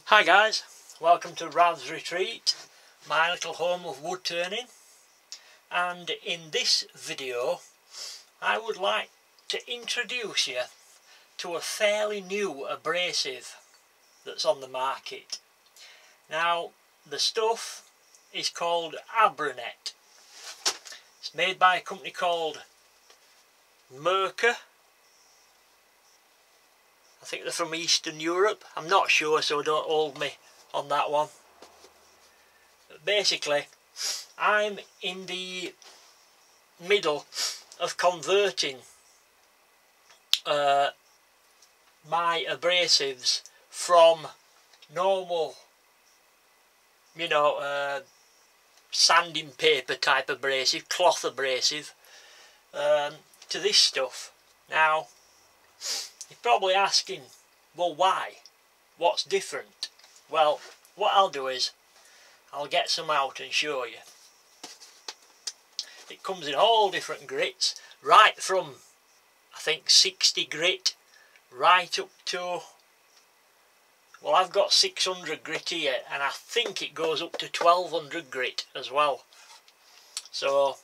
Hi guys, welcome to Rav's Retreat, my little home of wood turning, and in this video I would like to introduce you to a fairly new abrasive that's on the market. Now the stuff is called Abranet. It's made by a company called Merca. I think they're from Eastern Europe. I'm not sure, so don't hold me on that one. But basically, I'm in the middle of converting my abrasives from normal, sanding paper type abrasive, cloth abrasive, to this stuff. Now, you're probably asking, well, why? What's different? Well, what I'll do is I'll get some out and show you. It comes in all different grits, right from I think 60 grit right up to, well, I've got 600 grit here, and I think it goes up to 1200 grit as well. So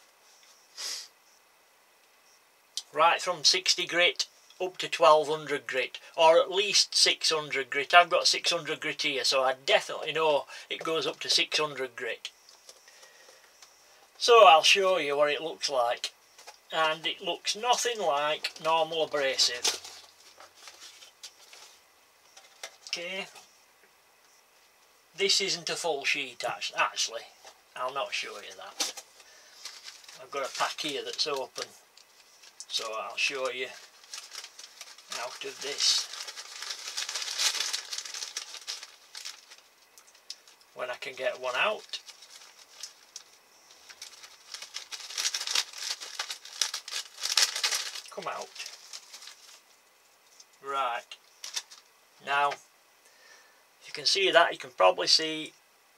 right from 60 grit up to 1200 grit, or at least 600 grit. I've got 600 grit here, so I definitely know it goes up to 600 grit. So I'll show you what it looks like, and it looks nothing like normal abrasive. Okay, this isn't a full sheet actually, I'll not show you that. I've got a pack here that's open, so I'll show you out of this when I can get one out. Come out. Right, now if you can see that, you can probably see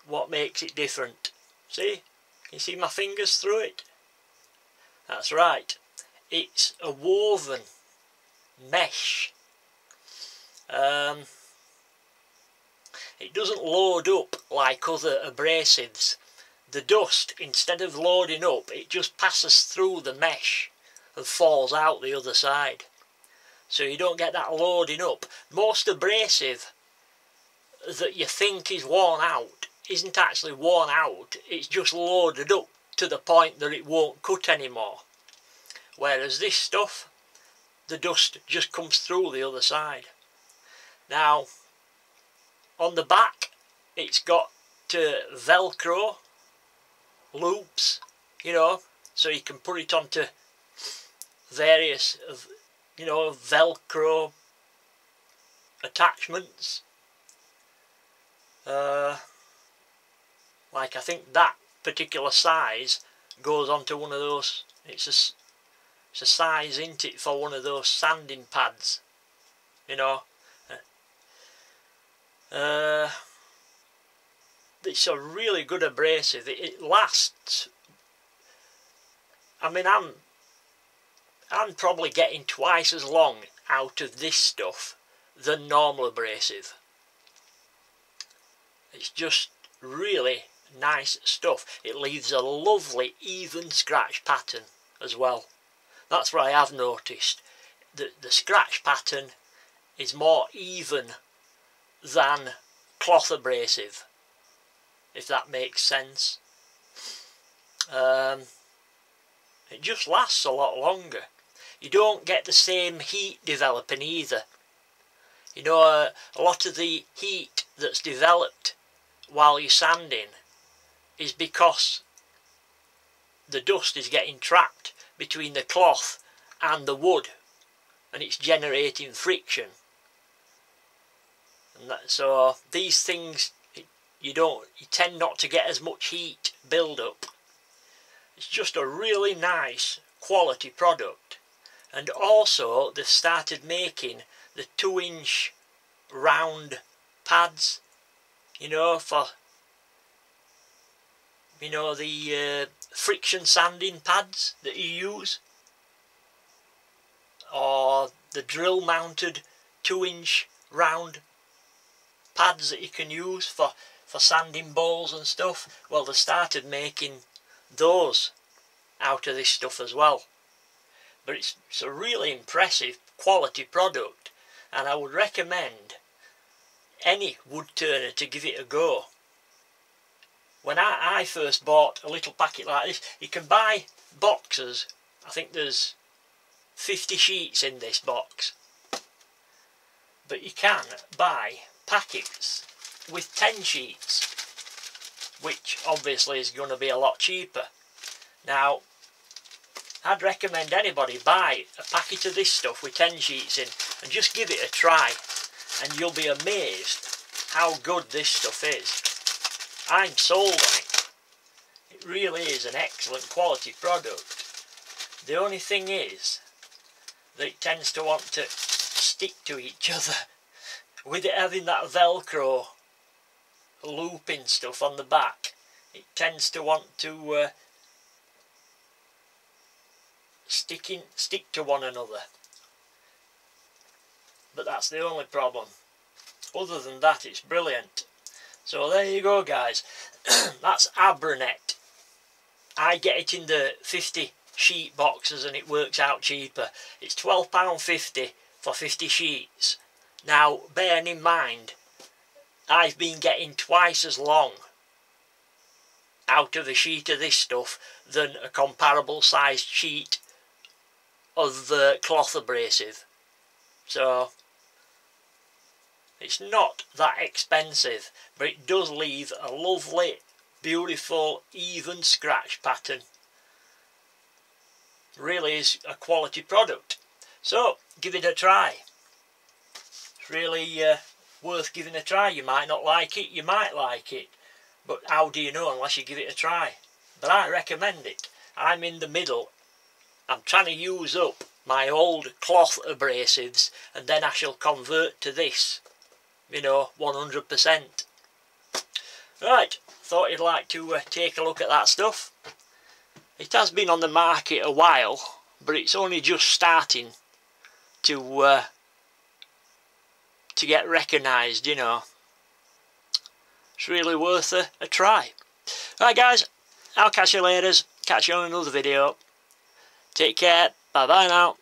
what makes it different. See, can you see my fingers through it? That's right, it's a woven mesh. It doesn't load up like other abrasives. The dust, instead of loading up, it just passes through the mesh and falls out the other side. So you don't get that loading up. Most abrasive that you think is worn out isn't actually worn out, it's just loaded up to the point that it won't cut anymore. Whereas this stuff, the dust just comes through the other side. Now, on the back, it's got Velcro loops, so you can put it onto various, Velcro attachments. Like I think that particular size goes onto one of those. It's a size, isn't it, for one of those sanding pads, It's a really good abrasive. It lasts. I mean, I'm probably getting twice as long out of this stuff than normal abrasive. It's just really nice stuff. It leaves a lovely even scratch pattern as well. That's what I have noticed. The scratch pattern is more even than cloth abrasive, if that makes sense. It just lasts a lot longer. You don't get the same heat developing either. A lot of the heat that's developed while you're sanding is because the dust is getting trapped between the cloth and the wood, and it's generating friction. And so these things, you tend not to get as much heat build up. It's just a really nice quality product. And also they've started making the 2-inch round pads, for the friction sanding pads that you use, or the drill mounted 2-inch round pads that you can use for sanding bowls and stuff. Well, they started making those out of this stuff as well. But it's a really impressive quality product, and I would recommend any wood turner to give it a go. When I first bought a little packet like this, you can buy boxes. I think there's 50 sheets in this box, but you can buy packets with 10 sheets, which obviously is going to be a lot cheaper. Now, I'd recommend anybody buy a packet of this stuff with 10 sheets in and just give it a try, and you'll be amazed how good this stuff is. I'm sold on it. It really is an excellent quality product. The only thing is that it tends to want to stick to each other. With it having that Velcro looping stuff on the back, it tends to want to stick to one another. But that's the only problem. Other than that, it's brilliant. So there you go, guys. That's Abranet. I get it in the 50 sheet boxes and it works out cheaper. It's £12.50 for 50 sheets. Now, bearing in mind, I've been getting twice as long out of a sheet of this stuff than a comparable sized sheet of the cloth abrasive. So it's not that expensive, but it does leave a lovely, beautiful, even scratch pattern. Really is a quality product. So give it a try. It's really worth giving a try. You might not like it, you might like it, but how do you know unless you give it a try? But I recommend it. I'm in the middle. I'm trying to use up my old cloth abrasives, and then I shall convert to this, you know, 100%. Right, thought you'd like to take a look at that stuff. It has been on the market a while, but it's only just starting to get recognised, you know. It's really worth a try. Right, guys, I'll catch you later. Catch you on another video. Take care. Bye bye now.